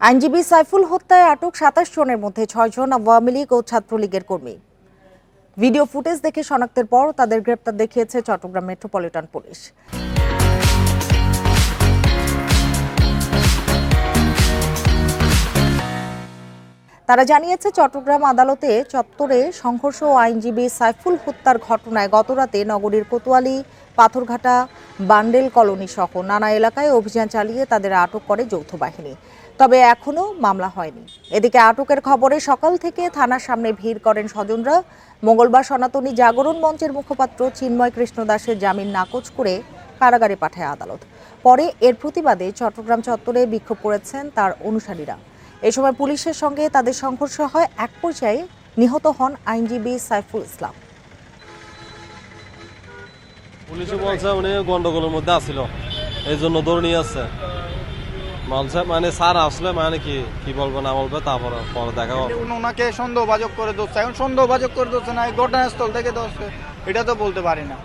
আইনজীবী সাইফুল হত্যায় আটক ২৭ জনের মধ্যে ৬ জন আওয়ামী লীগ ও ছাত্রলীগের কর্মী। ভিডিও ফুটেজ দেখে শনাক্তের পর তাদের গ্রেপ্তার দেখিয়েছে চট্টগ্রাম মেট্রোপলিটন পুলিশ। তারা জানিয়েছে, চট্টগ্রাম আদালতে চত্বরে সংঘর্ষ ও আইনজীবী সাইফুল হত্যার ঘটনায় গতরাতে নগরীর কোতোয়ালি, পাথরঘাটা, বান্ডেল কলোনি সহ নানা এলাকায় অভিযান চালিয়ে তাদের আটক করে যৌথ বাহিনী। তবে এখনো মামলা হয়নি। এদিকে আটকের খবরে সকাল থেকে থানার সামনে ভিড় করেন স্বজনরা। মঙ্গলবার সনাতনী জাগরণ মঞ্চের মুখপাত্র চিন্ময় কৃষ্ণ দাসের জামিন নাকচ করে কারাগারে পাঠায় আদালত। পরে এর প্রতিবাদে চট্টগ্রাম চত্বরে বিক্ষোভ করেছেন তার অনুসারীরা। এ সময় পুলিশের সঙ্গে তাদের সংঘর্ষ হয়। এক পর্যায়ে নিহত হন আইনজীবী সাইফুল ইসলাম। পুলিশে বলছে উনি গন্ডগোলের মধ্যে আসছিল, এই জন্য ধরে নিয়ে আসছে। বলছে মানে স্যার আসলে মানে কি বলবো না বলবে, তারপরে পরে দেখা হবে। ওনাকে সন্দেহভাজন করে দোষ, এখন সন্দেহভাজন করে দোষ না, ঘটনাস্থল থেকে দোষ, এটা তো বলতে পারি না।